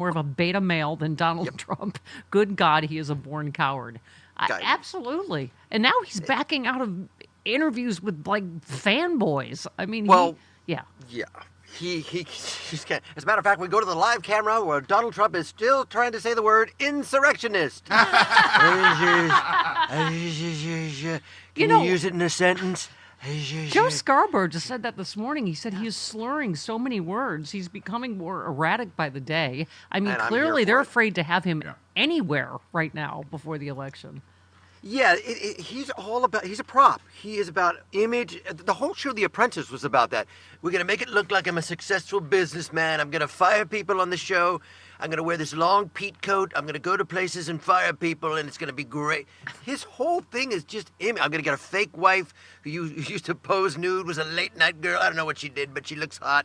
more of a beta male than Donald Trump. Good God, he is a born coward. Absolutely. And now he's backing out of interviews with like fanboys. I mean, yeah. He's as a matter of fact, we go to the live camera where Donald Trump is still trying to say the word insurrectionist. Can you use it in a sentence? Joe Scarborough just said that this morning. He said he is slurring so many words. He's becoming more erratic by the day. I mean, clearly they're afraid to have him anywhere right now before the election. Yeah, he's a prop. He is about image. The whole show, The Apprentice, was about that. We're going to make it look like I'm a successful businessman. I'm going to fire people on the show. I'm going to wear this long peat coat. I'm going to go to places and fire people, and it's going to be great. His whole thing is just image. I'm going to get a fake wife who used to pose nude, was a late-night girl. I don't know what she did, but she looks hot.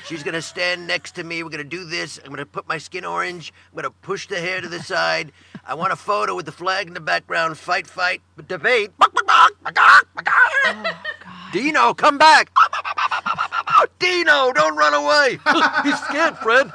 She's going to stand next to me. We're going to do this. I'm going to put my skin orange. I'm going to push the hair to the side. I want a photo with the flag in the background. Fight, debate. Oh, Dino, come back. Dino, don't run away. He's scared, Fred.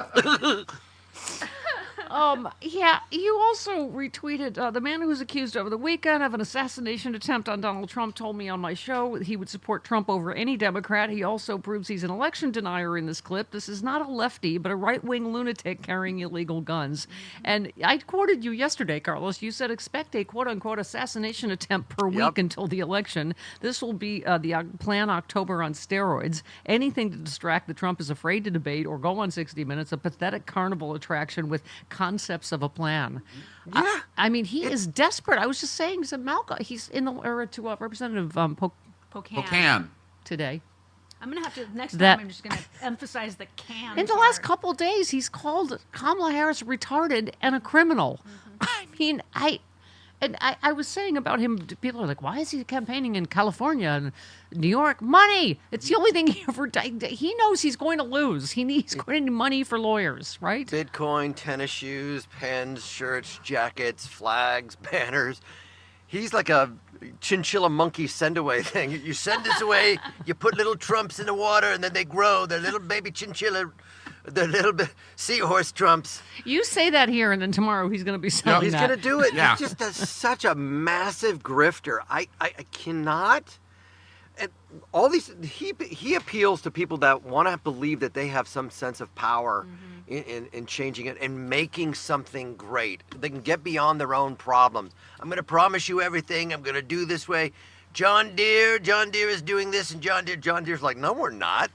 Yeah, you also retweeted the man who was accused over the weekend of an assassination attempt on Donald Trump told me on my show he would support Trump over any Democrat. He also proves he's an election denier in this clip. This is not a lefty, but a right-wing lunatic carrying illegal guns. And I quoted you yesterday, Carlos. You said expect a quote-unquote assassination attempt per week until the election. This will be the plan October on steroids. Anything to distract the Trump is afraid to debate or go on 60 Minutes, a pathetic carnival attraction with concepts of a plan. Yeah. I mean, he is desperate. I was just saying to Malcolm, he's in the era to Representative Pocan today. I'm going to have to, next time I'm just going to emphasize the can. In the last couple of days, he's called Kamala Harris retarded and a criminal. I mean, I was saying about him, people are like, why is he campaigning in California and New York? Money! It's the only thing he ever did. He knows he's going to lose. He's going to need money for lawyers, right? Bitcoin, tennis shoes, pens, shirts, jackets, flags, banners. He's like a chinchilla monkey send-away thing. You send this away, you put little Trumps in the water, and then they grow. They're little baby chinchilla. The little bit seahorse Trumps. You say that here, and then tomorrow he's going to be selling He's that. going to do it. Yeah. He's just such a massive grifter. I cannot. And all these, he appeals to people that want to believe that they have some sense of power in changing it and making something great. They can get beyond their own problems. I'm going to promise you everything. I'm going to do this way. John Deere is doing this, and John Deere's like, no, we're not.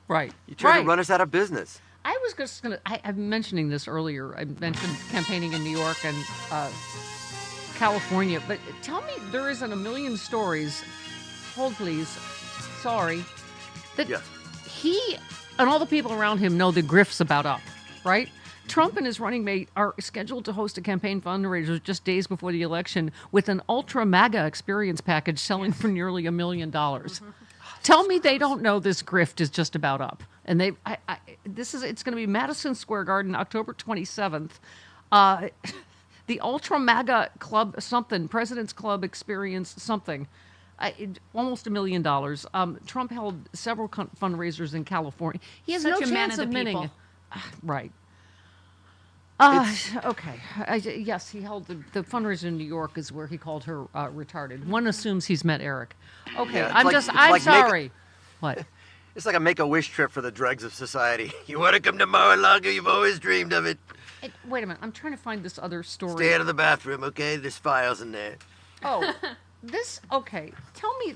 Right. You try to run us out of business. I was just going to, I'm mentioning this earlier. I mentioned campaigning in New York and California. But tell me there isn't a million stories, hold please, sorry, that he and all the people around him know the grifts about up, right? Trump and his running mate are scheduled to host a campaign fundraiser just days before the election with an ultra MAGA experience package selling for nearly $1 million. Tell me they don't know this grift is just about up. And it's going to be Madison Square Garden, October 27th. The Ultra MAGA Club something, President's Club Experience something. Almost $1 million. Trump held several fundraisers in California. He has no chance of winning. Right. Okay. Yes, he held the fundraiser in New York is where he called her retarded. One assumes he's met Eric. Okay, Yeah, I'm sorry. What? It's like a Make-A-Wish trip for the dregs of society. You want to come to Mar-a-Lago? You've always dreamed of it. Wait a minute. I'm trying to find this other story. Stay out of the bathroom, okay? There's files in there. Oh, okay. Tell me,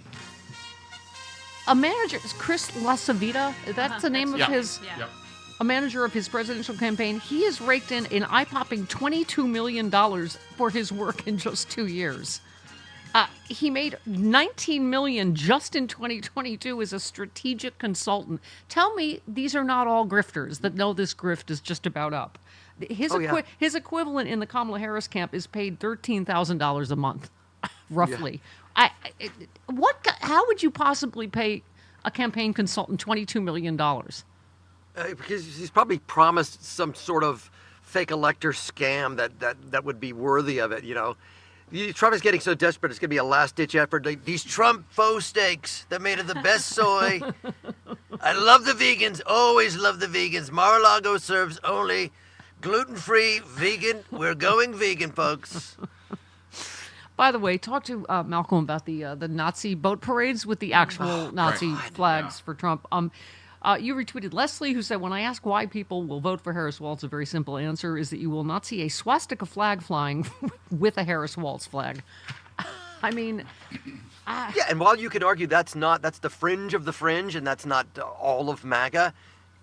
a manager, is Chris LaCivita, that's the name of his... Yeah. Yep. A manager of his presidential campaign, he has raked in an eye-popping $22 million for his work in just 2 years. He made $19 million just in 2022 as a strategic consultant. Tell me these are not all grifters that know this grift is just about up. His equivalent in the Kamala Harris camp is paid $13,000 a month, roughly. Yeah. How would you possibly pay a campaign consultant $22 million? Because he's probably promised some sort of fake elector scam that would be worthy of it, you know. Trump is getting so desperate, it's going to be a last-ditch effort. Like, these Trump faux steaks, they're made of the best soy. I love the vegans, always love the vegans. Mar-a-Lago serves only Gluten-free, vegan. We're going vegan, folks. By the way, talk to Malcolm about the Nazi boat parades with the actual Nazi flags for Trump. You retweeted Leslie, who said, when I ask why people will vote for Harris Waltz, a very simple answer is that you will not see a swastika flag flying with a Harris Waltz flag. I mean... Yeah, and while you could argue that's the fringe of the fringe, and that's not all of MAGA,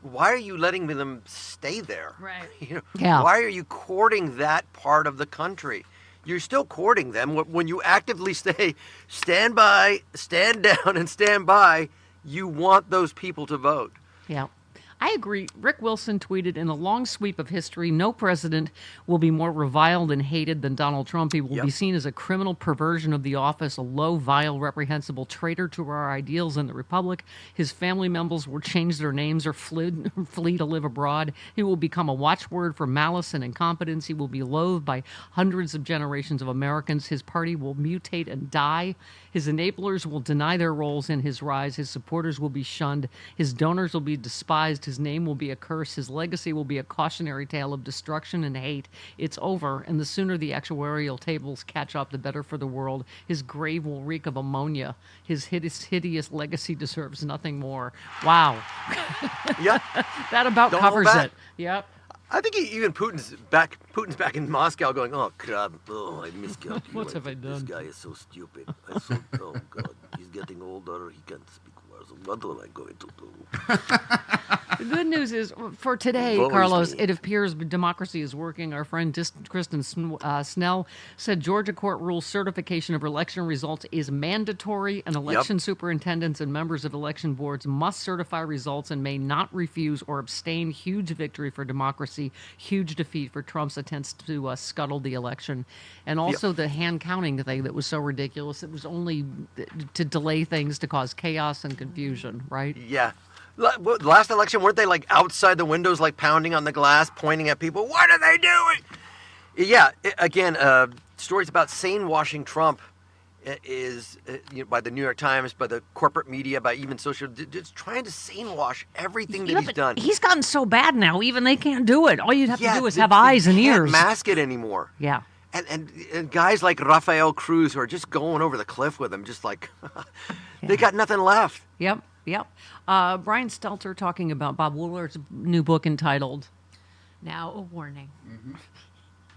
why are you letting them stay there? Right. Why are you courting that part of the country? You're still courting them. When you actively say, stand by, stand down, and stand by, you want those people to vote. Yeah. I agree. Rick Wilson tweeted, in a long sweep of history, no president will be more reviled and hated than Donald Trump. He will be seen as a criminal perversion of the office, a low, vile, reprehensible traitor to our ideals and the republic. His family members will change their names or flee to live abroad. He will become a watchword for malice and incompetence. He will be loathed by hundreds of generations of Americans. His party will mutate and die. His enablers will deny their roles in his rise. His supporters will be shunned. His donors will be despised. His name will be a curse. His legacy will be a cautionary tale of destruction and hate. It's over, and the sooner the actuarial tables catch up, the better for the world. His grave will reek of ammonia. His hideous legacy deserves nothing more. Wow. Yeah. That about Don't covers hold back. it. Yep. I think even Putin's back in Moscow going, oh, God, I miscalculated. What have I done? This guy is so stupid. Oh, God, he's getting older. He can't speak words. What am I going to do? The good news is, for today, Woe is Carlos, me. it appears democracy is working. Our friend Kristen Snell said Georgia court rules certification of election results is mandatory, and election superintendents and members of election boards must certify results and may not refuse or abstain. Huge victory for democracy, huge defeat for Trump's attempts to scuttle the election. And also the hand counting thing that was so ridiculous. It was only to delay things, to cause chaos and confusion, right? Yeah. Last election, weren't they like outside the windows, like pounding on the glass, pointing at people? What are they doing? Yeah. Again, stories about sane washing Trump is by the New York Times, by the corporate media, by even social, just trying to sane wash everything that he's done. He's gotten so bad now, even they can't do it. All you'd have to do is have eyes and ears. Can't mask it anymore. Yeah. And guys like Rafael Cruz who are just going over the cliff with him, just like they got nothing left. Yep. Brian Stelter talking about Bob Woodward's new book entitled Now a Warning. Mm-hmm.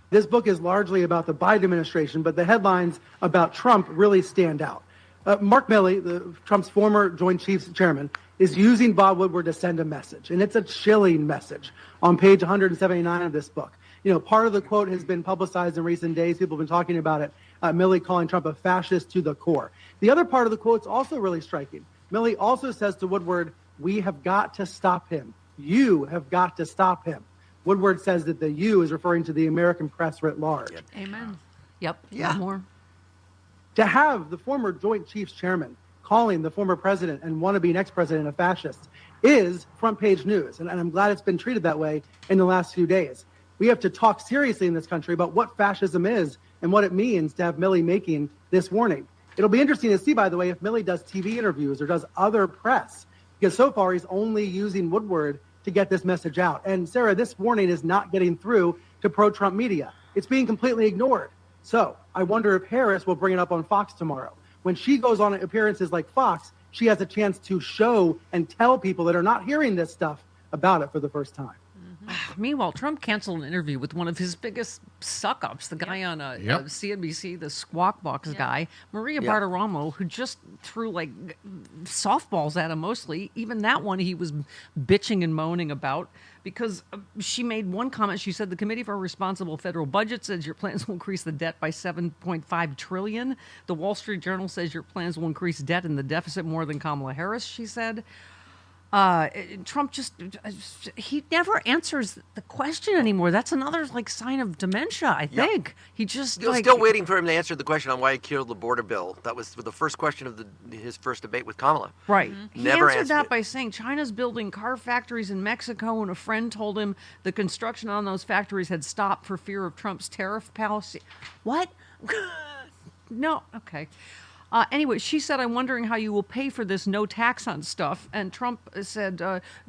This book is largely about the Biden administration, but the headlines about Trump really stand out. Mark Milley, Trump's former Joint Chiefs chairman, is using Bob Woodward to send a message, and it's a chilling message on page 179 of this book. Part of the quote has been publicized in recent days. People have been talking about it. Milley calling Trump a fascist to the core. The other part of the quote is also really striking. Milley also says to Woodward, we have got to stop him. You have got to stop him. Woodward says that the you is referring to the American press writ large. Amen. Yep. Yeah. More. To have the former Joint Chiefs chairman calling the former president and wannabe next president a fascist is front page news. And I'm glad it's been treated that way in the last few days. We have to talk seriously in this country about what fascism is and what it means to have Milley making this warning. It'll be interesting to see, by the way, if Milley does TV interviews or does other press, because so far he's only using Woodward to get this message out. And Sarah, this warning is not getting through to pro-Trump media. It's being completely ignored. So I wonder if Harris will bring it up on Fox tomorrow. When she goes on appearances like Fox, she has a chance to show and tell people that are not hearing this stuff about it for the first time. Meanwhile, Trump canceled an interview with one of his biggest suck-ups, the guy on CNBC, the Squawk Box guy, Maria Bartiromo, who just threw like softballs at him mostly. Even that one he was bitching and moaning about because she made one comment. She said the Committee for a Responsible Federal Budget says your plans will increase the debt by $7.5 trillion. The Wall Street Journal says your plans will increase debt and the deficit more than Kamala Harris, she said. Trump he never answers the question anymore. That's another sign of dementia, I think. He just still waiting for him to answer the question on why he killed the border bill. That was the first question of his first debate with Kamala. Right. Mm-hmm. He Never answered that it. by saying China's building car factories in Mexico, and a friend told him the construction on those factories had stopped for fear of Trump's tariff policy. What? No. Okay. Anyway, she said, I'm wondering how you will pay for this no tax on stuff. And Trump said,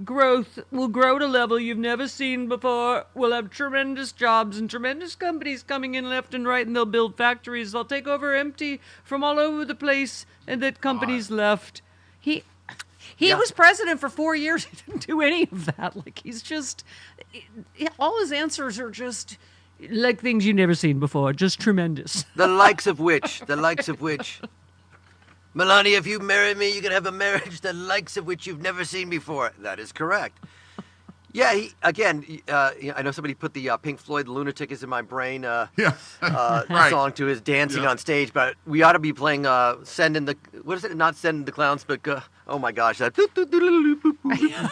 growth will grow to a level you've never seen before. We'll have tremendous jobs and tremendous companies coming in left and right, and they'll build factories. They'll take over empty from all over the place, and that companies left. He was president for 4 years. He didn't do any of that. Like, he's just, all his answers are just like things you've never seen before. Just tremendous. The likes of which, Melania, if you marry me, you can have a marriage the likes of which you've never seen before. That is correct. Yeah, I know somebody put the Pink Floyd "Lunatic Is in My Brain" Right. song to his dancing on stage, but we ought to be playing Not Send in the Clowns, but oh my gosh, that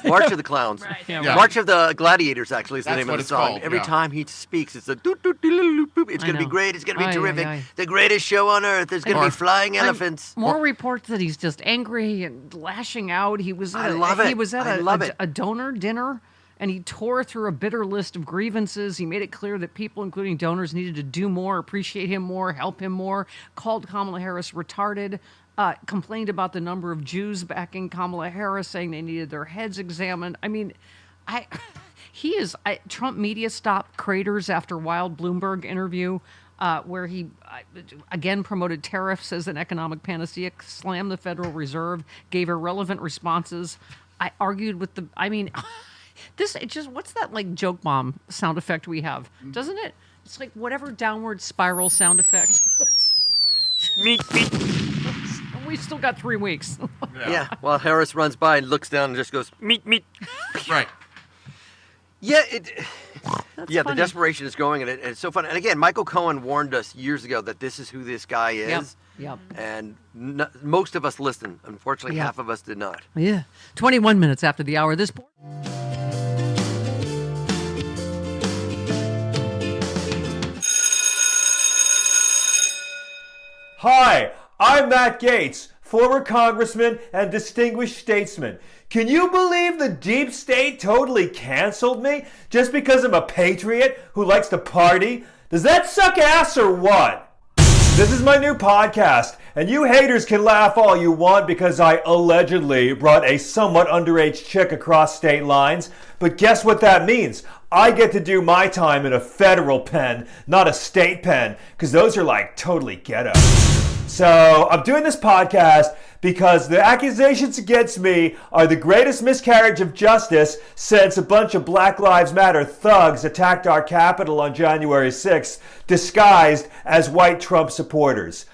March of the Clowns. Right. Yeah, Yeah. March of the Gladiators, actually, is the That's name what of the it's song. called, Every yeah. time he speaks, it's it's going to be know. great, it's going to be Aye, terrific. aye, aye. The greatest show on earth. There's going to be flying elephants. More reports that he's just angry and lashing out. He was at I love it. He was at I love it. a donor dinner, and he tore through a bitter list of grievances. He made it clear that people, including donors, needed to do more, appreciate him more, help him more, called Kamala Harris retarded, complained about the number of Jews backing Kamala Harris, saying they needed their heads examined. I mean, Trump media stopped craters after wild Bloomberg interview, where he again promoted tariffs as an economic panacea, slammed the Federal Reserve, gave irrelevant responses. I argued with what's that like joke bomb sound effect we have? Doesn't it? It's like whatever downward spiral sound effect. Meet. We've still got 3 weeks. Yeah, while Harris runs by and looks down and just goes, meet. Right. Yeah, the funny. desperation is going, and it's so fun. And again, Michael Cohen warned us years ago that this is who this guy is. Yep. And most of us listened. Unfortunately, Yep. half of us did not. Yeah. 21 minutes after the hour. This. Hi, I'm Matt Gaetz, former congressman and distinguished statesman. Can you believe the deep state totally canceled me just because I'm a patriot who likes to party? Does that suck ass or what? This is my new podcast, and you haters can laugh all you want because I allegedly brought a somewhat underage chick across state lines. But guess what that means? I get to do my time in a federal pen, not a state pen, because those are like totally ghetto. So I'm doing this podcast because the accusations against me are the greatest miscarriage of justice since a bunch of Black Lives Matter thugs attacked our Capitol on January 6th, disguised as white Trump supporters.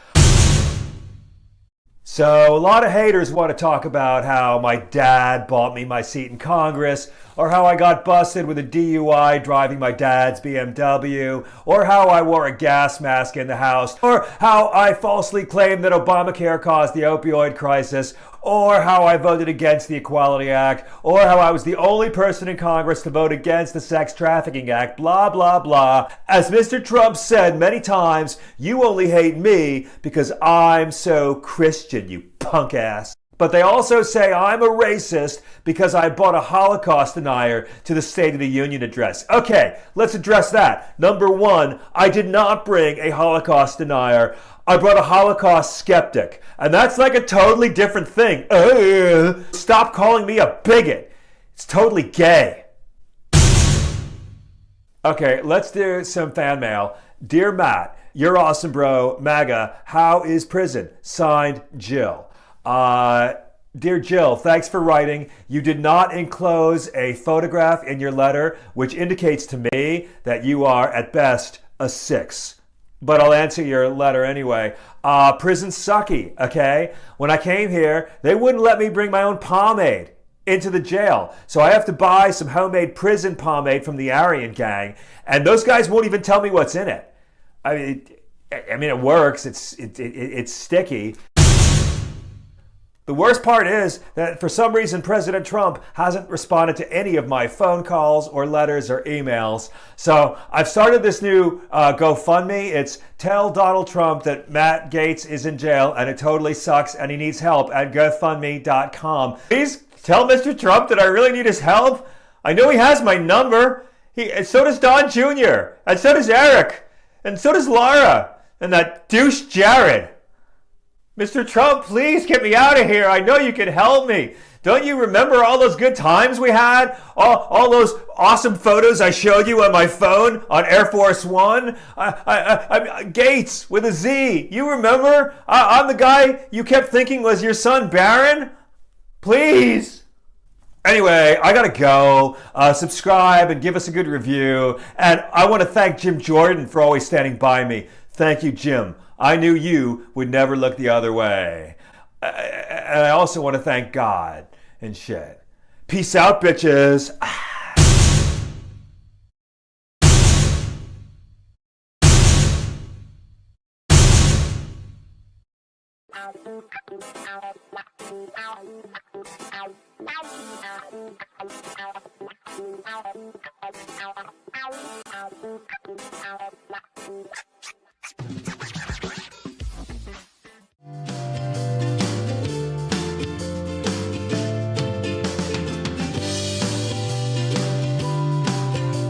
So a lot of haters want to talk about how my dad bought me my seat in Congress, or how I got busted with a DUI driving my dad's BMW, or how I wore a gas mask in the House, or how I falsely claimed that Obamacare caused the opioid crisis, or how I voted against the Equality Act, or how I was the only person in Congress to vote against the Sex Trafficking Act, blah, blah, blah. As Mr. Trump said many times, you only hate me because I'm so Christian, you punk ass. But they also say I'm a racist because I brought a Holocaust denier to the State of the Union address. Okay, let's address that. Number one, I did not bring a Holocaust denier. I brought a Holocaust skeptic. And that's like a totally different thing. Stop calling me a bigot. It's totally gay. Okay, let's do some fan mail. Dear Matt, you're awesome, bro. MAGA, how is prison? Signed, Jill. Dear Jill, thanks for writing. You did not enclose a photograph in your letter, which indicates to me that you are, at best, a 6. But I'll answer your letter anyway. Prison's sucky, okay? When I came here, they wouldn't let me bring my own pomade into the jail. So I have to buy some homemade prison pomade from the Aryan gang, and those guys won't even tell me what's in it. I mean, it works. It's sticky. The worst part is that for some reason President Trump hasn't responded to any of my phone calls or letters or emails. So I've started this new GoFundMe. It's Tell Donald Trump that Matt Gaetz is in jail and it totally sucks and he needs help at GoFundMe.com. Please tell Mr. Trump that I really need his help. I know he has my number. And so does Don Jr. And so does Eric. And so does Laura. And that douche Jared. Mr. Trump, please get me out of here. I know you can help me. Don't you remember all those good times we had? All those awesome photos I showed you on my phone on Air Force One? I'm Gates with a Z. You remember? I'm the guy you kept thinking was your son, Barron? Please. Anyway, I gotta go. Subscribe and give us a good review. And I want to thank Jim Jordan for always standing by me. Thank you, Jim. I knew you would never look the other way. And I also want to thank God and shit. Peace out, bitches.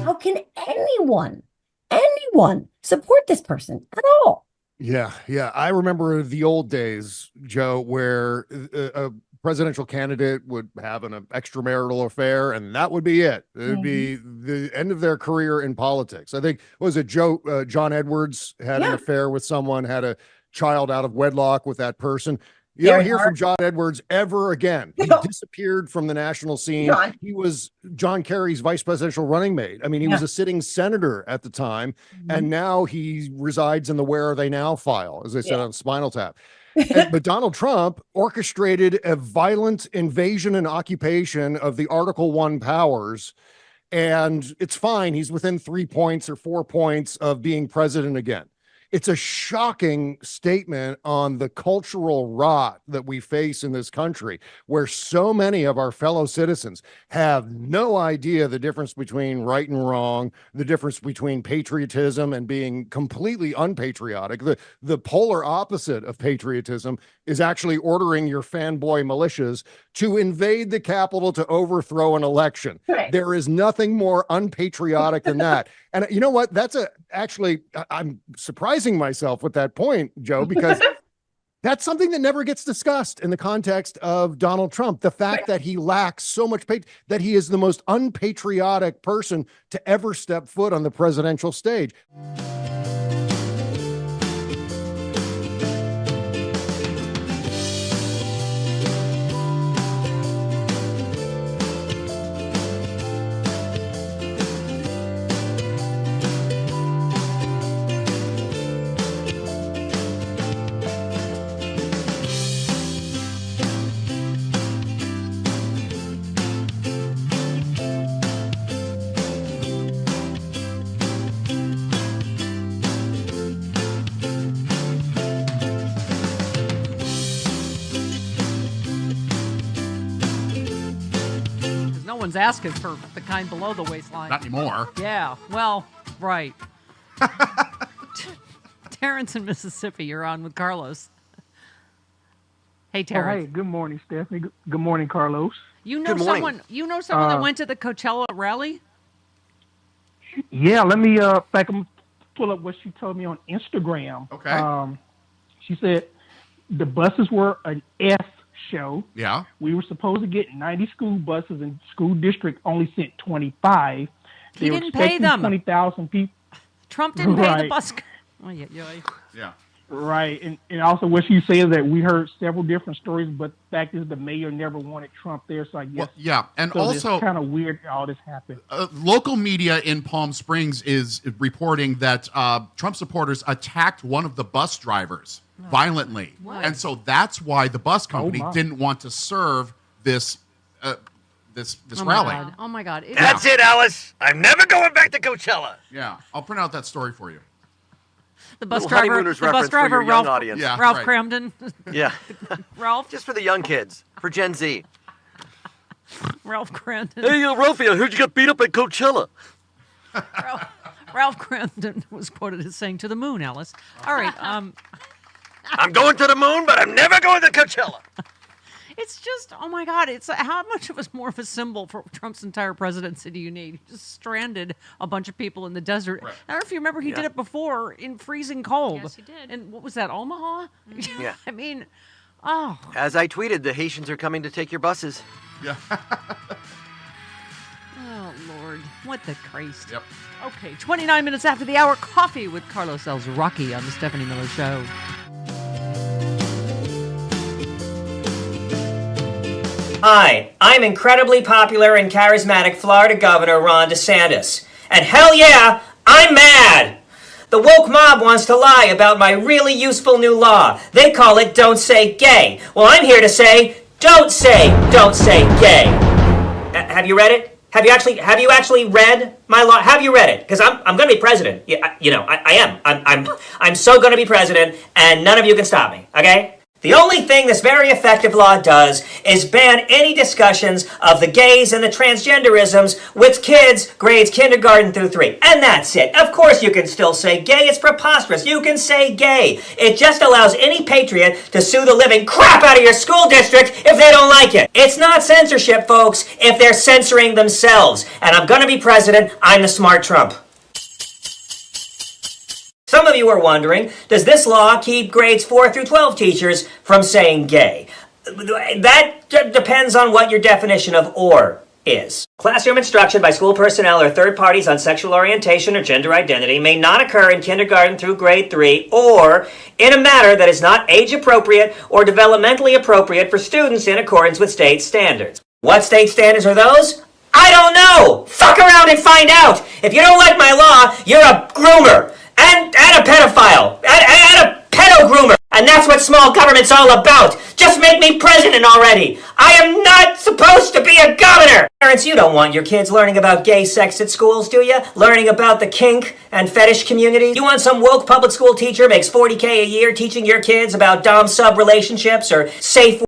How can anyone support this person at all? Yeah. I remember the old days, Joe, where a presidential candidate would have an extramarital affair, and that would be it. It would be the end of their career in politics. I think, was it John Edwards had an affair with someone, had a child out of wedlock with that person. You don't hear from John Edwards ever again. He disappeared from the national scene. He was John Kerry's vice presidential running mate. I mean, he was a sitting senator at the time, and now he resides in the Where Are They Now file, as I said, on Spinal Tap. But Donald Trump orchestrated a violent invasion and occupation of the Article I powers, and it's fine. He's within 3 points or 4 points of being president again. It's a shocking statement on the cultural rot that we face in this country, where so many of our fellow citizens have no idea the difference between right and wrong, the difference between patriotism and being completely unpatriotic. The polar opposite of patriotism is actually ordering your fanboy militias to invade the Capitol to overthrow an election. There is nothing more unpatriotic than that. And you know what? I'm surprising myself with that point, Joe, because that's something that never gets discussed in the context of Donald Trump. The fact that he lacks so much that he is the most unpatriotic person to ever step foot on the presidential stage. One's asking for the kind below the waistline. Not anymore. Yeah, well, right. Terrence in Mississippi, you're on with Carlos. Hey, Terrence. Oh, hey, good morning, Stephanie. Good morning, Carlos. You know someone that went to the Coachella rally? Yeah, let me back pull up what she told me on Instagram. Okay. She said the buses were an F show. Yeah. We were supposed to get 90 school buses, and school district only sent 25. He didn't pay them. 20,000 people. Trump didn't pay the bus. Oh, yeah. Right. And also what she said that we heard several different stories, but the fact is the mayor never wanted Trump there. So I guess. Well, yeah. And so also, it's kind of weird all this happened. Local media in Palm Springs is reporting that Trump supporters attacked one of the bus drivers violently. What? And so that's why the bus company didn't want to serve this rally. Oh my God. That's it, Alice. I'm never going back to Coachella. Yeah. I'll print out that story for you. The bus driver, Ralph, audience. Yeah, Ralph right. Cramden. Yeah. Ralph. Just for the young kids, for Gen Z. Ralph Cramden. Hey, Ralphie, I heard you got beat up at Coachella. Ralph Cramden was quoted as saying, "To the moon, Alice." All right. I'm going to the moon, but I'm never going to Coachella. It's just, oh my God, it's how much of more of a symbol for Trump's entire presidency do you need? He just stranded a bunch of people in the desert. Right. I don't know if you remember, he did it before in freezing cold. Yes, he did. And what was that, Omaha? Yeah. I mean, oh. As I tweeted, the Haitians are coming to take your buses. Yeah. Oh, Lord. What the Christ. Yep. Okay, 29 minutes after the hour, coffee with Carlos Rocky on the Stephanie Miller Show. Hi, I'm incredibly popular and charismatic Florida Governor Ron DeSantis. And hell yeah, I'm mad! The woke mob wants to lie about my really useful new law. They call it Don't Say Gay. Well, I'm here to say, don't say gay. Have you read it? Have you actually read my law? Have you read it? Because I'm going to be president. Yeah, I am. I'm so going to be president, and none of you can stop me. Okay? The only thing this very effective law does is ban any discussions of the gays and the transgenderisms with kids grades kindergarten through 3. And that's it. Of course you can still say gay. It's preposterous. You can say gay. It just allows any patriot to sue the living crap out of your school district if they don't like it. It's not censorship, folks, if they're censoring themselves. And I'm gonna be president. I'm the smart Trump. Some of you are wondering, does this law keep grades 4 through 12 teachers from saying gay? That depends on what your definition of "or" is. Classroom instruction by school personnel or third parties on sexual orientation or gender identity may not occur in kindergarten through grade 3 or in a manner that is not age appropriate or developmentally appropriate for students in accordance with state standards. What state standards are those? I don't know! Fuck around and find out! If you don't like my law, you're a groomer! And a pedophile, and a pedo-groomer. And that's what small government's all about. Just make me president already. I am not supposed to be a governor. Parents, you don't want your kids learning about gay sex at schools, do you? Learning about the kink and fetish community? You want some woke public school teacher makes $40K a year teaching your kids about dom-sub relationships or safe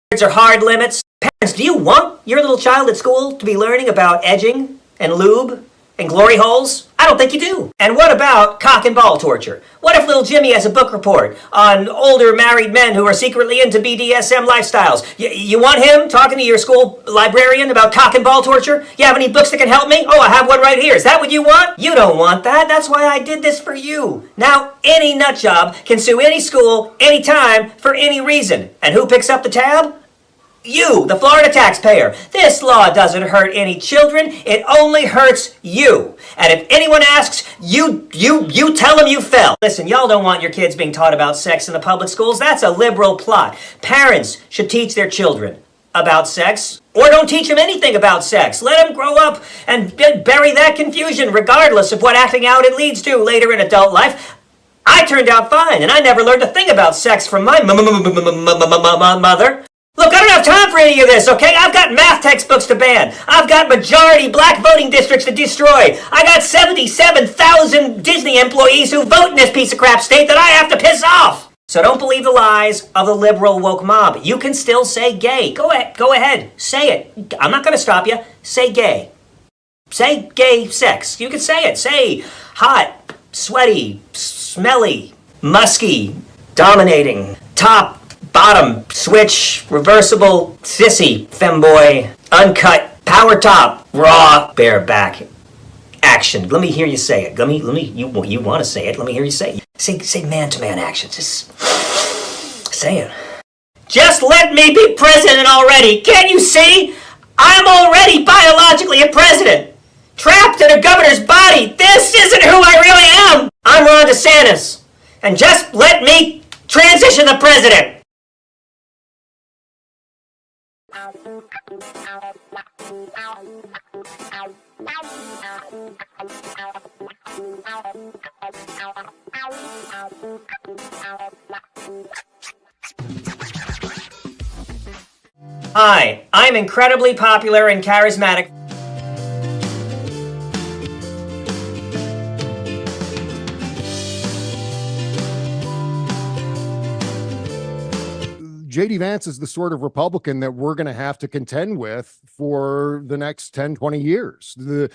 words or hard limits? Parents, do you want your little child at school to be learning about edging and lube and glory holes? I don't think you do. And what about cock and ball torture? What if little Jimmy has a book report on older married men who are secretly into BDSM lifestyles? You want him talking to your school librarian about cock and ball torture? You have any books that can help me? Oh, I have one right here. Is that what you want? You don't want that. That's why I did this for you. Now, any nutjob can sue any school, anytime, for any reason. And who picks up the tab? You, the Florida taxpayer. This law doesn't hurt any children. It only hurts you. And if anyone asks, you tell them you fell. Listen, y'all don't want your kids being taught about sex in the public schools. That's a liberal plot. Parents should teach their children about sex, or don't teach them anything about sex. Let them grow up and bury that confusion regardless of what acting out it leads to later in adult life. I turned out fine, and I never learned a thing about sex from my mother. Look, I don't have time for any of this, okay? I've got math textbooks to ban. I've got majority black voting districts to destroy. I got 77,000 Disney employees who vote in this piece of crap state that I have to piss off. So don't believe the lies of the liberal woke mob. You can still say gay. Go ahead. Say it. I'm not going to stop you. Say gay. Say gay sex. You can say it. Say hot, sweaty, smelly, musky, dominating, top, bottom, switch, reversible, sissy, femboy, uncut, power top, raw, bareback, action. Let me hear you say it. You want to say it. Let me hear you say it. Say man-to-man action. Just say it. Just let me be president already. Can't you see? I'm already biologically a president. Trapped in a governor's body. This isn't who I really am. I'm Ron DeSantis. And just let me transition the president. Hi, I'm incredibly popular and charismatic. JD Vance is the sort of Republican that we're going to have to contend with for the next 10, 20 years. The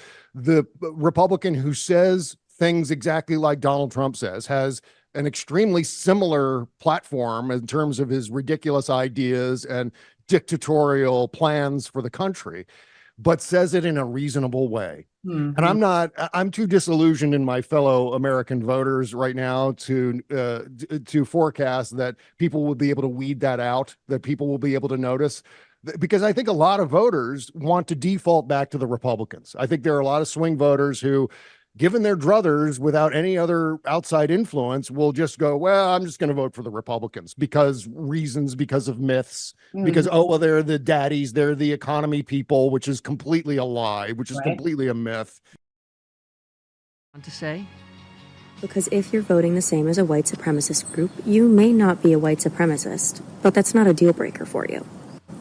Republican who says things exactly like Donald Trump says, has an extremely similar platform in terms of his ridiculous ideas and dictatorial plans for the country, but says it in a reasonable way. And I'm too disillusioned in my fellow American voters right now to forecast that people will be able to weed that out, that people will be able to notice, because I think a lot of voters want to default back to the Republicans. I think there are a lot of swing voters who, given their druthers without any other outside influence, will just go, well, I'm just going to vote for the Republicans because of myths, because, oh, well, they're the daddies, they're the economy people, which is completely a lie, which is completely a myth. To say? Because if you're voting the same as a white supremacist group, you may not be a white supremacist, but that's not a deal breaker for you.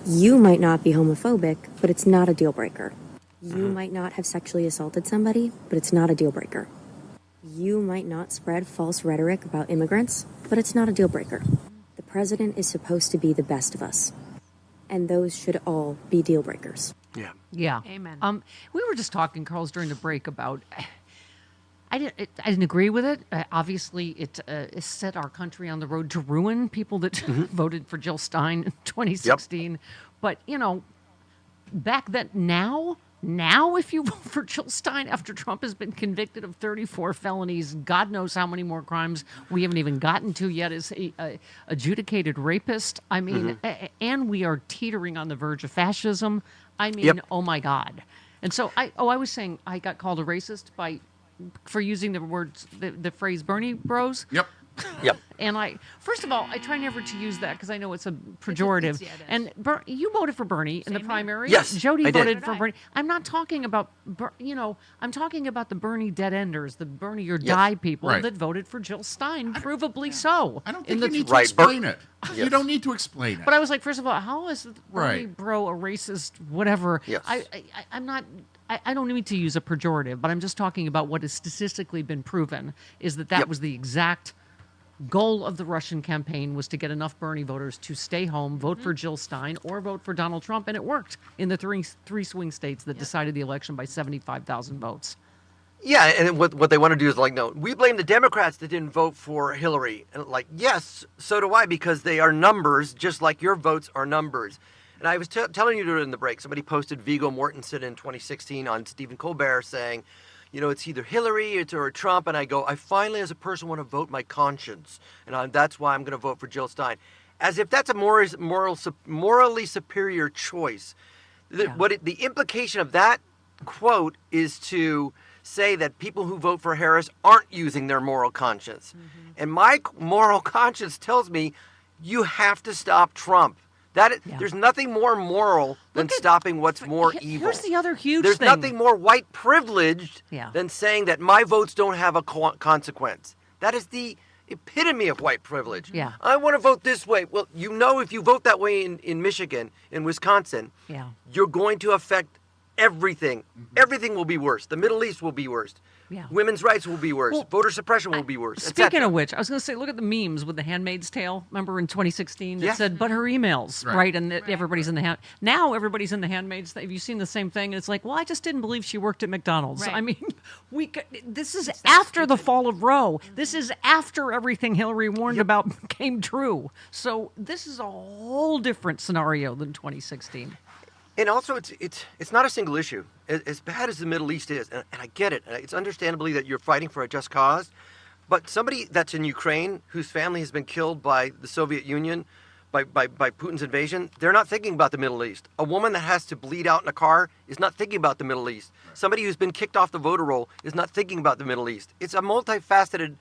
You might not be homophobic, but it's not a deal breaker. You might not have sexually assaulted somebody, but it's not a deal breaker. You might not spread false rhetoric about immigrants, but it's not a deal breaker. The president is supposed to be the best of us, and those should all be deal breakers. Yeah. Amen. We were just talking, Carlos, during the break about. I didn't agree with it. Obviously, it set our country on the road to ruin. People that voted for Jill Stein in 2016, but back then, now, if you vote for Jill Stein after Trump has been convicted of 34 felonies, God knows how many more crimes we haven't even gotten to yet, as a adjudicated rapist. I mean, and we are teetering on the verge of fascism. I mean, oh my God. And so I was saying I got called a racist for using the phrase Bernie Bros. Yep. And first of all, I try never to use that because I know it's a pejorative. It is. And you voted for Bernie in the primary. Yes, Jody I did. voted for Bernie. I'm not talking about, I'm talking about the Bernie dead enders, the Bernie or die people that voted for Jill Stein, provably so. I don't think you need to explain it. You don't need to explain it. But I was like, first of all, how is Bernie bro a racist, whatever? Yes. I'm not. I don't need to use a pejorative, but I'm just talking about what has statistically been proven is that was the exact goal of the Russian campaign, was to get enough Bernie voters to stay home, vote for Jill Stein, or vote for Donald Trump, and it worked in the three swing states that decided the election by 75,000 votes. Yeah, and what they want to do is no, we blame the Democrats that didn't vote for Hillary. And yes, so do I, because they are numbers, just like your votes are numbers. And I was telling you during the break, somebody posted Viggo Mortensen in 2016 on Stephen Colbert saying, it's either Hillary or Trump. And I go, I finally, as a person, want to vote my conscience. And that's why I'm going to vote for Jill Stein. As if that's a morally superior choice. The implication of that quote is to say that people who vote for Harris aren't using their moral conscience. And my moral conscience tells me you have to stop Trump. There's nothing more moral than stopping what's more evil. Here's the other huge There's thing. nothing more white privileged than saying that my votes don't have a consequence. That is the epitome of white privilege. Yeah. I want to vote this way. Well, if you vote that way in Michigan, in Wisconsin, you're going to affect everything. Everything will be worse. The Middle East will be worse. Women's rights will be worse. Voter suppression will be worse. Speaking of which, I was going to say, look at the memes with the Handmaid's Tale. Remember in 2016 that said, but her emails, right? And everybody's in the now everybody's in the Handmaid's. Have you seen the same thing? And it's like, well, I just didn't believe she worked at McDonald's. Right. I mean, this is after the fall of Roe. This is after everything Hillary warned about came true. So this is a whole different scenario than 2016. And also, it's not a single issue. As bad as the Middle East is, and I get it, it's understandably that you're fighting for a just cause, but somebody that's in Ukraine whose family has been killed by the Soviet Union, by Putin's invasion, they're not thinking about the Middle East. A woman that has to bleed out in a car is not thinking about the Middle East. Somebody who's been kicked off the voter roll is not thinking about the Middle East. It's a multifaceted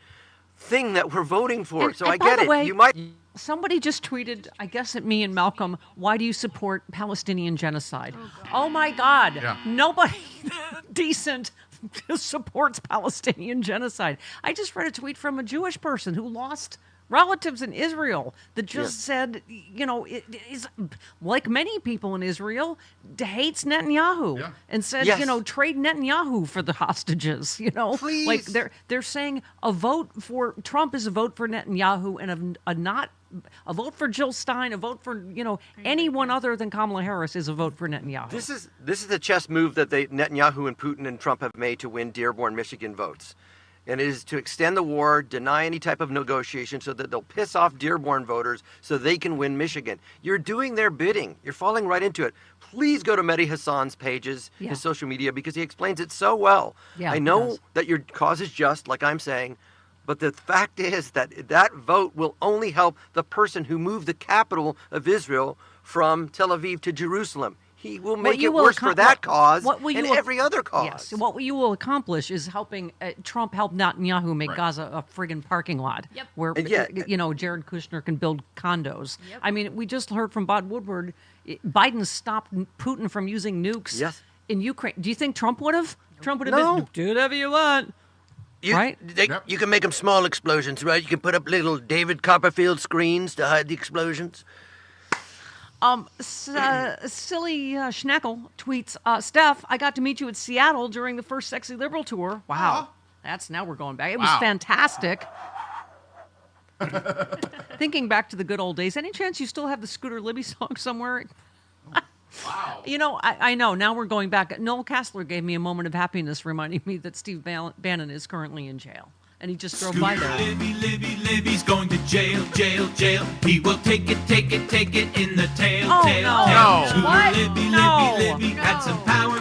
thing that we're voting for. So I get it. Way, you might. Somebody just tweeted, I guess at me and Malcolm, why do you support Palestinian genocide? Oh my God. Yeah. Nobody decent supports Palestinian genocide. I just read a tweet from a Jewish person who lost relatives in Israel that just said, it is like many people in Israel, hates Netanyahu and said, trade Netanyahu for the hostages. Please. Like they're saying a vote for Trump is a vote for Netanyahu and a vote for Jill Stein, a vote for anyone other than Kamala Harris is a vote for Netanyahu. This is the chess move that Netanyahu and Putin and Trump have made to win Dearborn, Michigan votes. and it is to extend the war, deny any type of negotiation so that they'll piss off Dearborn voters so they can win Michigan. You're doing their bidding. You're falling right into it. Please go to Mehdi Hassan's pages, his social media, because he explains it so well. Yeah, I know that your cause is just, like I'm saying, but the fact is that that vote will only help the person who moved the capital of Israel from Tel Aviv to Jerusalem. He will make it worse for that cause and every other cause. Yes, what you will accomplish is helping Trump help Netanyahu make Gaza a friggin' parking lot where Jared Kushner can build condos. I mean, we just heard from Bob Woodward. Biden stopped Putin from using nukes in Ukraine. Do you think Trump would have? Trump would have been, do whatever you want. You can make them small explosions, right? You can put up little David Copperfield screens to hide the explosions. Silly Schneckle tweets, Steph, I got to meet you at Seattle during the first Sexy Liberal tour. Wow. Now we're going back. It was fantastic. Thinking back to the good old days, any chance you still have the Scooter Libby song somewhere? Wow. I know. Now we're going back. Noel Castler gave me a moment of happiness reminding me that Steve Bannon is currently in jail. And he just drove by there. Libby's going to jail. He will take it in the tail. No. Scooter What? Libby had some power.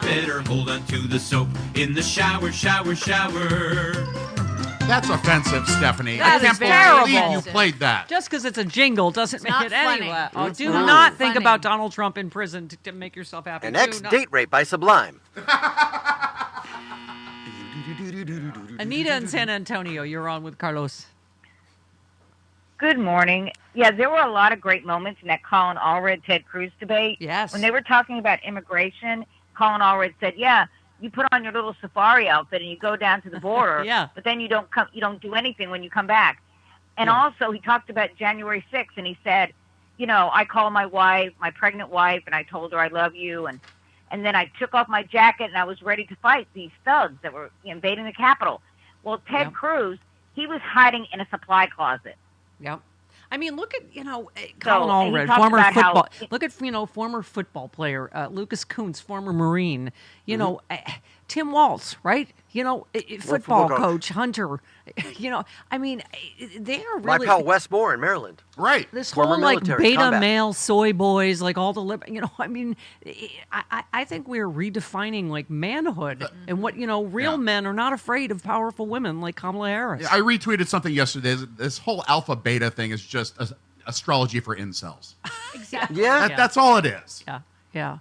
Better hold on to the soap in the shower. That's offensive, Stephanie. That I can't is terrible. believe you played that. Just because it's a jingle doesn't make it funny. anyway. Oh, It's do not not think funny. about Donald Trump in prison to make yourself happy. An Do not. ex-date rape by Sublime. Anita in San Antonio, you're on with Carlos. Good morning. Yeah, there were a lot of great moments in that Colin Allred-Ted Cruz debate. Yes. When they were talking about immigration, Colin Allred said, yeah, you put on your little safari outfit and you go down to the border, but then you don't do anything when you come back. And also he talked about January 6th, and he said, I called my wife, my pregnant wife, and I told her I love you, and then I took off my jacket and I was ready to fight these thugs that were invading the Capitol. Well, Ted Cruz, he was hiding in a supply closet. Yep. I mean, look at, Colin he Allred, talked former about how- football. Look at, former football player, Lucas Kuntz, former Marine. Tim Walz, right? Football coach, Hunter. I mean, they are My really. pal Wes Moore in Maryland. Right. This Former whole military beta combat. male soy boys, like all the I think we're redefining manhood and what real men are not afraid of powerful women like Kamala Harris. I retweeted something yesterday. This whole alpha beta thing is just astrology for incels. Exactly. Yeah. That's all it is. Yeah.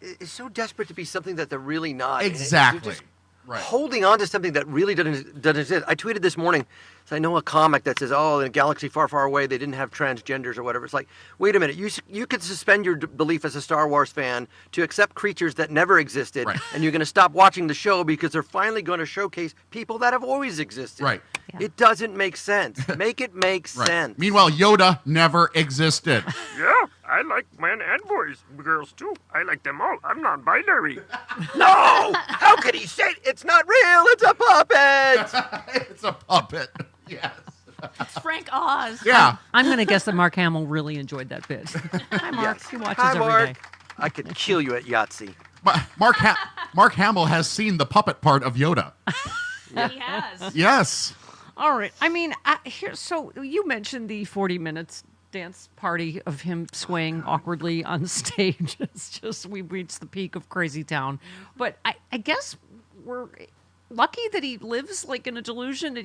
It's so desperate to be something that they're really not. Exactly. You're just Right. holding on to something that really doesn't exist. I tweeted this morning. So I know a comic that says, "Oh, in a galaxy far, far away, they didn't have transgenders or whatever." It's like, wait a minute. You could suspend your belief as a Star Wars fan to accept creatures that never existed, and you're going to stop watching the show because they're finally going to showcase people that have always existed. Right. It doesn't make sense. Make it make sense. Meanwhile, Yoda never existed. Yeah, I like men and boys, girls too. I like them all. I'm non-binary. No! How could he say it's not real? It's a puppet. It's a puppet. Yes. It's Frank Oz. Yeah. I'm going to guess that Mark Hamill really enjoyed that bit. Hi, Mark. He watches Hi, every Mark. day. I could kill you at Yahtzee. Mark Hamill has seen the puppet part of Yoda. He has. Yes. All right. I mean, so you mentioned the 40 minutes dance party of him swaying awkwardly on stage. It's just, we've reached the peak of Crazy Town. But I guess we're lucky that he lives in a delusion.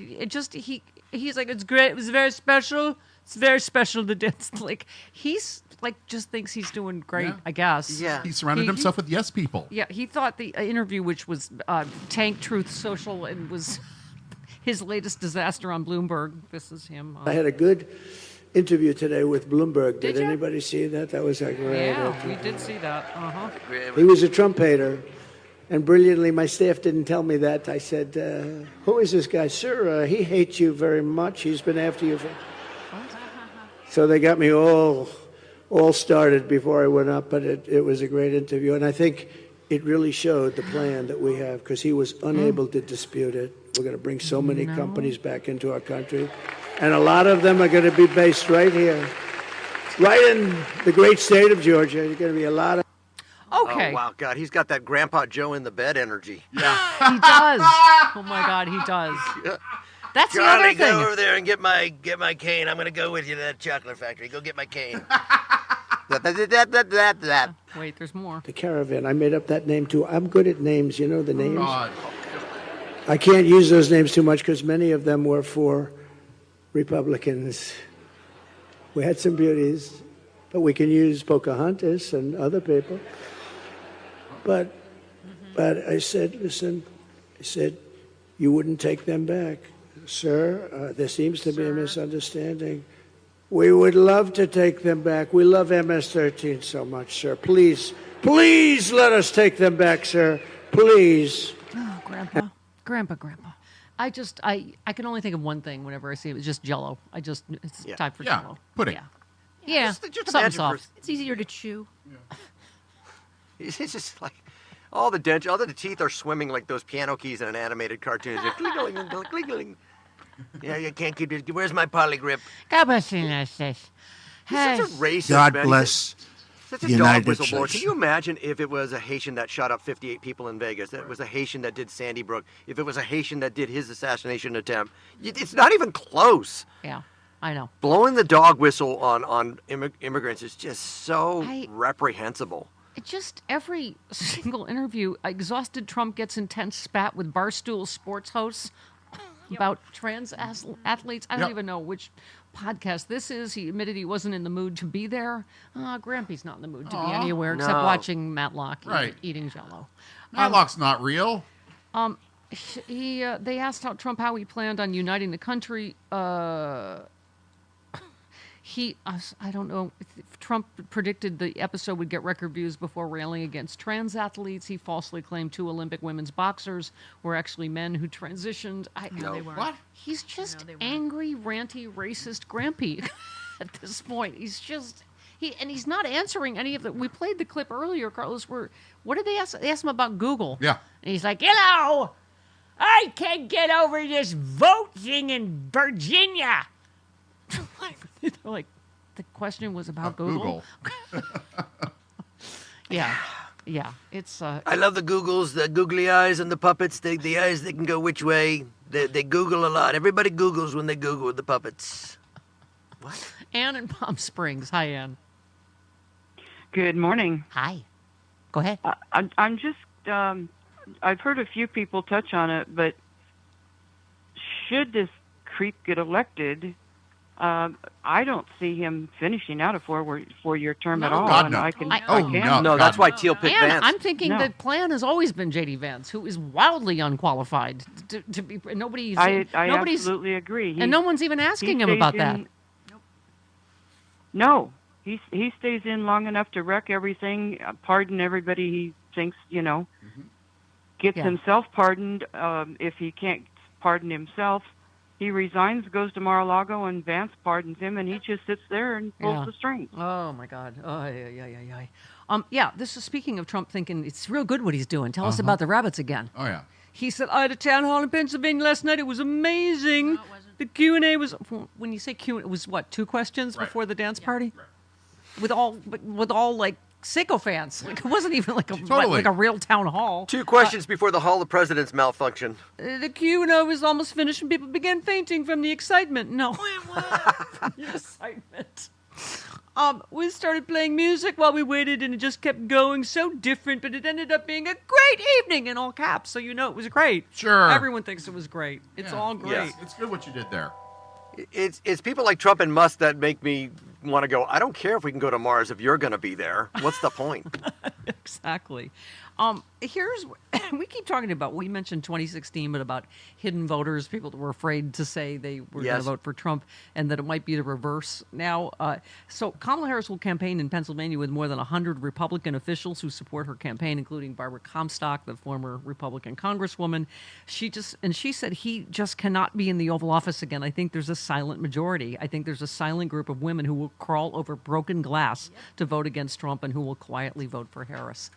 He's like, it's great. It was very special. It's very special to dance. He's just thinks he's doing great, I guess. Yeah. He surrounded himself with yes people. Yeah, he thought the interview, which was Tank Truth Social, and was his latest disaster on Bloomberg. This is him. I had a good interview today with Bloomberg. Did Did you? anybody see that? That was a great. Yeah, we did see that. Uh-huh. He was a Trump hater. And brilliantly, my staff didn't tell me that. I said, who is this guy? Sir, he hates you very much. He's been after you. So they got me all started before I went up, but it was a great interview. And I think it really showed the plan that we have, because he was unable to dispute it. We're going to bring so many companies back into our country. And a lot of them are going to be based right here, right in the great state of Georgia. There's going to be a lot of... Okay. Okay. Oh, wow, God, he's got that Grandpa Joe in the bed energy. Yeah. He does. Oh my God, he does. That's Charlie, the other thing. go over there and get my cane. I'm gonna go with you to that chocolate factory. Go get my cane. Wait, there's more. The Caravan. I made up that name too. I'm good at names. You know the names. God. I can't use those names too much because many of them were for Republicans. We had some beauties, but we can use Pocahontas and other people. But I said, listen, you wouldn't take them back. Sir, there seems to be a misunderstanding. We would love to take them back. We love MS-13 so much, sir. Please let us take them back, sir. Please. Oh, Grandpa. I can only think of one thing whenever I see it. It's just Jell-O. It's time for Jell-O. Pudding. Yeah. Just something imagine soft. It's easier to chew. It's just like all the teeth are swimming like those piano keys in an animated cartoon. It's like, clingling, clingling. Yeah, you can't keep it. Where's my polygrip? God bless the United States. He's such a racist. God man. bless Such a the dog United whistleblower. States. Can you imagine if it was a Haitian that shot up 58 people in Vegas? That it was a Haitian that did Sandy Brook. If it was a Haitian that did his assassination attempt, it's not even close. Yeah, I know. Blowing the dog whistle on immigrants is just so reprehensible. It just every single interview, exhausted Trump gets intense spat with Barstool sports hosts about trans athletes. I don't even know which podcast this is. He admitted he wasn't in the mood to be there. Grampy's not in the mood to be anywhere except watching Matlock eating Jell-O. Matlock's not real. They asked Trump how he planned on uniting the country. I don't know. Trump predicted the episode would get record views before railing against trans athletes. He falsely claimed 2 Olympic women's boxers were actually men who transitioned. No, they weren't. What? He's just angry, ranty, racist Grampy at this point. He's just he's not answering any of the. We played the clip earlier, Carlos. What did they ask? They asked him about Google. Yeah. And he's like, I can't get over this vote thing in Virginia. They're like, the question was about Google. Yeah. It's. I love the Googles, the googly eyes and the puppets. The eyes that can go which way. They Google a lot. Everybody Googles when they Google with the puppets. What? Ann in Palm Springs. Hi, Ann. Good morning. Hi. Go ahead. I'm just. I've heard a few people touch on it, but should this creep get elected? I don't see him finishing out a four-year term at all. God, and no. I can. No, that's why Teal picked And Vance. I'm thinking the plan has always been J.D. Vance, who is wildly unqualified to be. Nobody's. I absolutely agree. And no one's even asking him about that. No, he stays in long enough to wreck everything, pardon everybody he thinks gets himself pardoned. If he can't pardon himself, he resigns, goes to Mar-a-Lago, and Vance pardons him, and he just sits there and pulls the strings. Oh my God! This is speaking of Trump thinking it's real good what he's doing. Tell us about the rabbits again. Oh yeah. He said, I had a town hall in Pennsylvania last night. It was amazing. No, it wasn't. The Q&A was, when you say Q&A, it was what, 2 questions before the dance party? Right. With all like sycophants. Like, it wasn't even like a real town hall. 2 questions before the Hall of Presidents malfunctioned. The Q&A was almost finished and people began fainting from the excitement. No. From the excitement. We started playing music while we waited, and it just kept going. So different, but it ended up being a great evening in all caps. So you know it was great. Sure. Everyone thinks it was great. It's all great. Yes. It's good what you did there. It's people like Trump and Musk that make me want to go, I don't care if we can go to Mars if you're going to be there. What's the point? Exactly. We keep talking about, we mentioned 2016, but about hidden voters, people that were afraid to say they were going to vote for Trump, and that it might be the reverse now. So Kamala Harris will campaign in Pennsylvania with more than 100 Republican officials who support her campaign, including Barbara Comstock, the former Republican congresswoman. She said he just cannot be in the Oval Office again. I think there's a silent majority. I think there's a silent group of women who will crawl over broken glass to vote against Trump and who will quietly vote for Harris.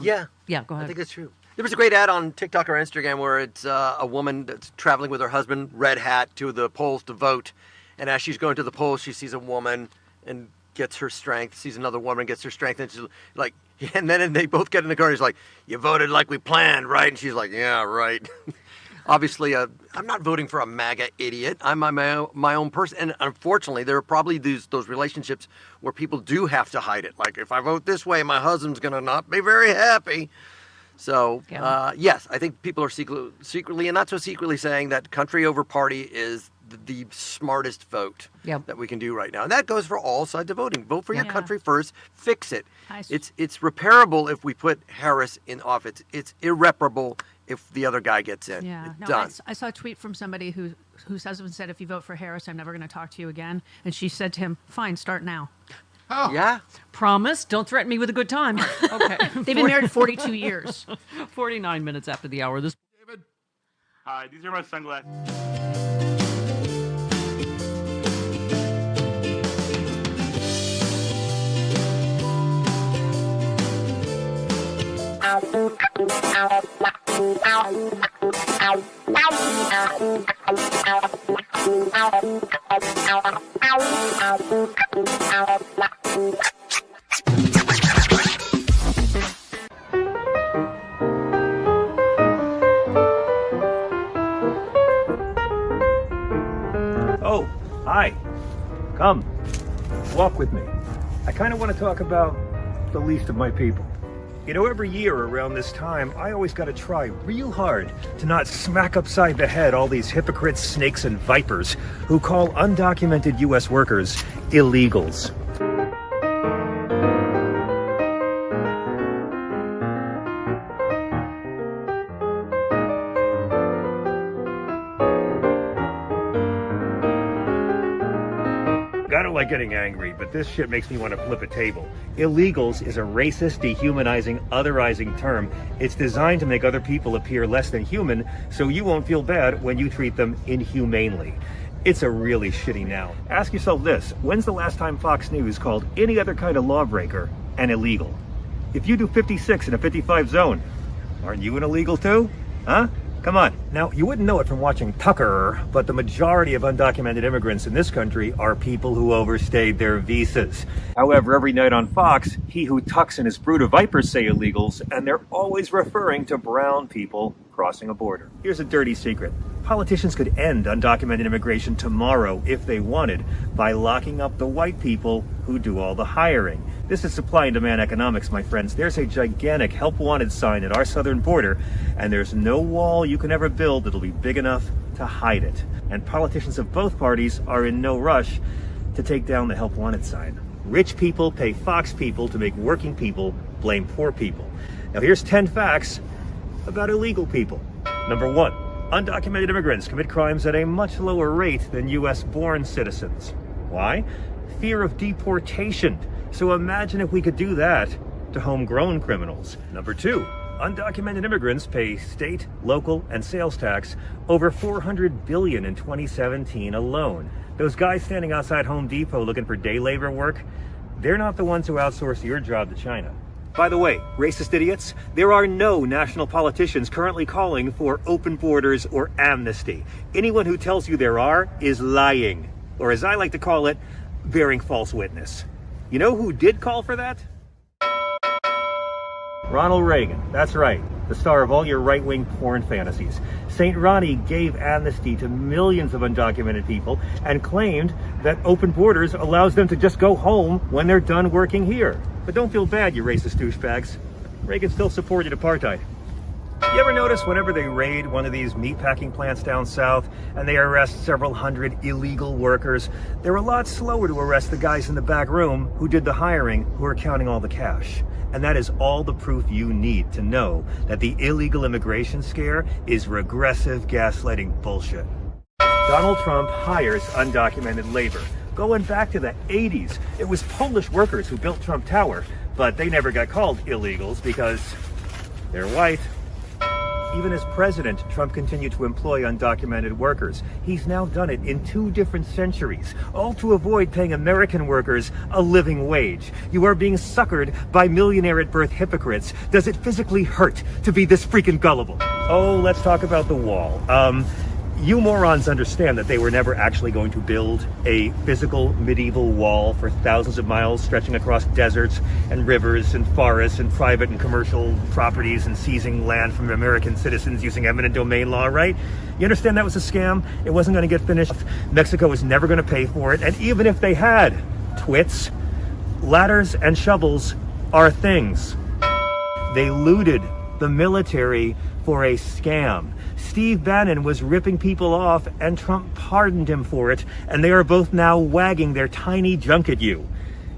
Yeah, go ahead. I think that's true. There was a great ad on TikTok or Instagram where it's a woman that's traveling with her husband, red hat, to the polls to vote. And as she's going to the polls, she sees a woman and gets her strength, sees another woman, gets her strength. And she's like, And then they both get in the car. He's like, "You voted like we planned, right?" And she's like, "Yeah, right." Obviously, I'm not voting for a MAGA idiot. I'm my own person. And unfortunately, there are probably those relationships where people do have to hide it. Like, if I vote this way, my husband's going to not be very happy. So, yes, I think people are secretly and not so secretly saying that country over party is the smartest vote that we can do right now. And that goes for all sides of voting. Vote for your country first. Fix it. It's repairable if we put Harris in office. It's irreparable if the other guy gets in. Yeah. It's done. I saw a tweet from somebody whose husband said, if you vote for Harris, I'm never going to talk to you again. And she said to him, fine, start now. Oh. Yeah. Promise, don't threaten me with a good time. Okay. They've been married 42 years. 49 minutes after the hour. This David. Hi, these are my sunglasses. Oh, hi. Come. Walk with me. I kind of want to talk about the least of my people. You know, every year around this time, I always got to try real hard to not smack upside the head all these hypocrites, snakes, and vipers who call undocumented U.S. workers illegals. I don't like getting angry, but this shit makes me want to flip a table. Illegals is a racist, dehumanizing, otherizing term. It's designed to make other people appear less than human, so you won't feel bad when you treat them inhumanely. It's a really shitty noun. Ask yourself this: when's the last time Fox News called any other kind of lawbreaker an illegal? If you do 56 in a 55 zone, aren't you an illegal too? Huh? Come on. Now, you wouldn't know it from watching Tucker, but the majority of undocumented immigrants in this country are people who overstayed their visas. However, every night on Fox, he who tucks in his brood of vipers say illegals, and they're always referring to brown people crossing a border. Here's a dirty secret. Politicians could end undocumented immigration tomorrow if they wanted by locking up the white people who do all the hiring. This is supply and demand economics, my friends. There's a gigantic help wanted sign at our southern border, and there's no wall you can ever build that'll be big enough to hide it. And politicians of both parties are in no rush to take down the help wanted sign. Rich people pay Fox people to make working people blame poor people. Now here's 10 facts about illegal people. Number 1. Undocumented immigrants commit crimes at a much lower rate than U.S.-born citizens. Why? Fear of deportation. So imagine if we could do that to homegrown criminals. Number 2, undocumented immigrants pay state, local, and sales tax over $400 billion in 2017 alone. Those guys standing outside Home Depot looking for day labor work, they're not the ones who outsource your job to China. By the way, racist idiots, there are no national politicians currently calling for open borders or amnesty. Anyone who tells you there are is lying, or as I like to call it, bearing false witness. You know who did call for that? Ronald Reagan. That's right, the star of all your right-wing porn fantasies. St. Ronnie gave amnesty to millions of undocumented people and claimed that open borders allows them to just go home when they're done working here. But don't feel bad, you racist douchebags. Reagan still supported apartheid. You ever notice whenever they raid one of these meatpacking plants down south and they arrest several hundred illegal workers, they're a lot slower to arrest the guys in the back room who did the hiring, who are counting all the cash. And that is all the proof you need to know that the illegal immigration scare is regressive gaslighting bullshit. Donald Trump hires undocumented labor. Going back to the 80s, it was Polish workers who built Trump Tower, but they never got called illegals because they're white. Even as president, Trump continued to employ undocumented workers. He's now done it in 2 different centuries, all to avoid paying American workers a living wage. You are being suckered by millionaire at birth hypocrites. Does it physically hurt to be this freaking gullible? Oh, let's talk about the wall. You morons understand that they were never actually going to build a physical medieval wall for thousands of miles stretching across deserts and rivers and forests and private and commercial properties and seizing land from American citizens using eminent domain law, right? You understand that was a scam? It wasn't going to get finished. Mexico was never going to pay for it. And even if they had, twits, ladders and shovels are things. They looted the military for a scam. Steve Bannon was ripping people off and Trump pardoned him for it, and they are both now wagging their tiny junk at you.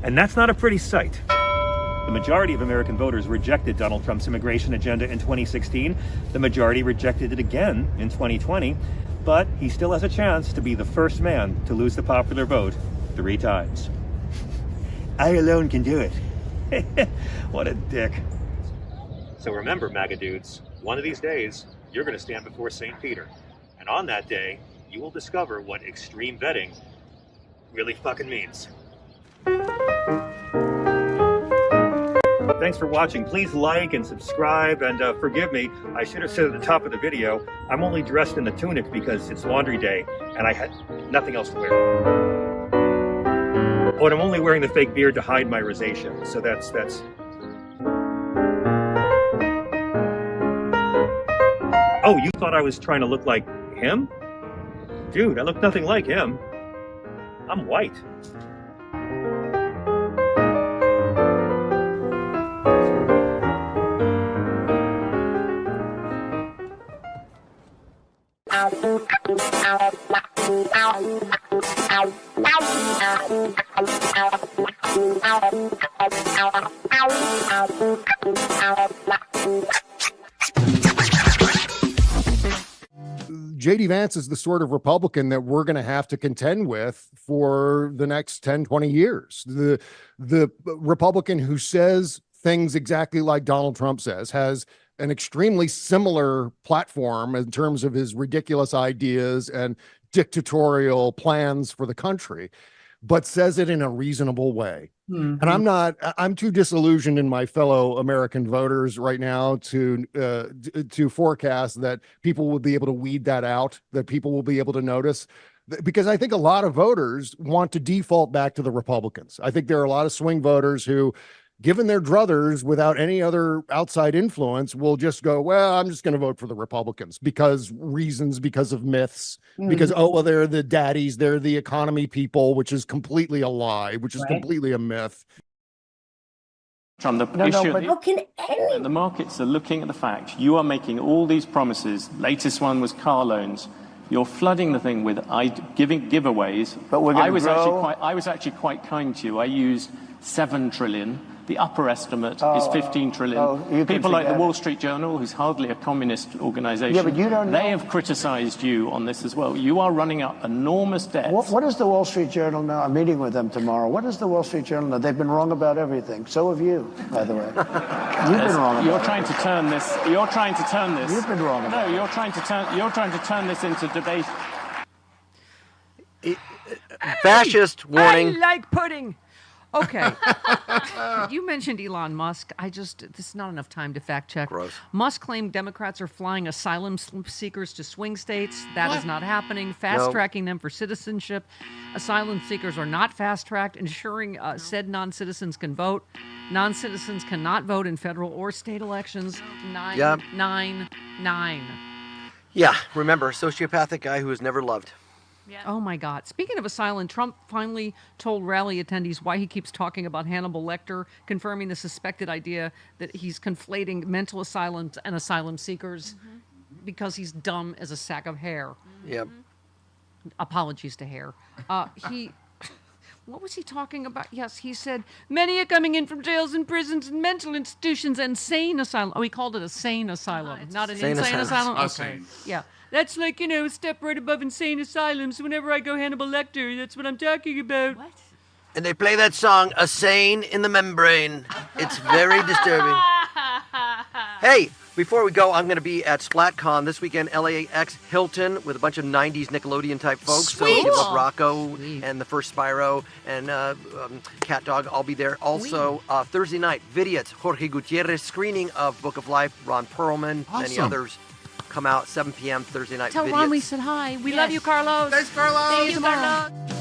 And that's not a pretty sight. The majority of American voters rejected Donald Trump's immigration agenda in 2016. The majority rejected it again in 2020, but he still has a chance to be the first man to lose the popular vote 3 times. I alone can do it. What a dick. So remember, MAGA dudes, one of these days, you're going to stand before St. Peter. And on that day, you will discover what extreme vetting really fucking means. Thanks for watching. Please like and subscribe, and forgive me, I should have said at the top of the video, I'm only dressed in the tunic because it's laundry day, and I had nothing else to wear. Oh, and I'm only wearing the fake beard to hide my rosacea, so that's... Oh, you thought I was trying to look like him? Dude, I look nothing like him. I'm white. J.D. Vance is the sort of Republican that we're going to have to contend with for the next 10, 20 years. The Republican who says things exactly like Donald Trump says, has an extremely similar platform in terms of his ridiculous ideas and dictatorial plans for the country, but says it in a reasonable way. Mm-hmm. And I'm too disillusioned in my fellow American voters right now to forecast that people will be able to weed that out, that people will be able to notice, because I think a lot of voters want to default back to the Republicans. I think there are a lot of swing voters who, given their druthers without any other outside influence, will just go, well, I'm just going to vote for the Republicans because of myths, because, oh, well, they're the daddies, they're the economy people, which is completely a lie, which is completely a myth. The markets are looking at the fact you are making all these promises. Latest one was car loans. You're flooding the thing with giving giveaways. But I was actually quite kind to you. I used 7 trillion. The upper estimate is 15 trillion. People like the Wall Street Journal, who's hardly a communist organization, they have criticized you on this as well. You are running up enormous debts. What does the Wall Street Journal know? I'm meeting with them tomorrow. What does the Wall Street Journal know? They've been wrong about everything. So have you, by the way. You've been wrong about You're trying to turn this. You've been wrong about you're trying to turn this into debate. Fascist warning. I like pudding. Okay. You mentioned Elon Musk. This is not enough time to fact check. Gross. Musk claimed Democrats are flying asylum seekers to swing states. That is not happening. Fast-tracking them for citizenship. Asylum seekers are not fast-tracked, ensuring said non-citizens can vote. Non-citizens cannot vote in federal or state elections. 999. Yeah, remember, sociopathic guy who was never loved. Yeah. Oh, my God. Speaking of asylum, Trump finally told rally attendees why he keeps talking about Hannibal Lecter, confirming the suspected idea that he's conflating mental asylums and asylum seekers because he's dumb as a sack of hair. Yep. Apologies to hair. What was he talking about? Yes, he said, many are coming in from jails and prisons and mental institutions and sane asylum. Oh, he called it a sane asylum, not an insane asylum. Okay. Yeah. That's like, a step right above insane asylums. Whenever I go Hannibal Lecter, that's what I'm talking about. What? And they play that song, A Sane in the Membrane. It's very disturbing. Hey, before we go, I'm going to be at SplatCon this weekend, LAX Hilton, with a bunch of 90s Nickelodeon-type folks. Sweet. So if you love Rocco and the first Spyro and Cat Dog, I'll be there. Also, Thursday night, Vidiots, Jorge Gutierrez screening of Book of Life, Ron Perlman, many others. come out 7 p.m. Thursday night. Tell video. Ron we said hi. We love you, Carlos. Thanks, Carlos. See you tomorrow.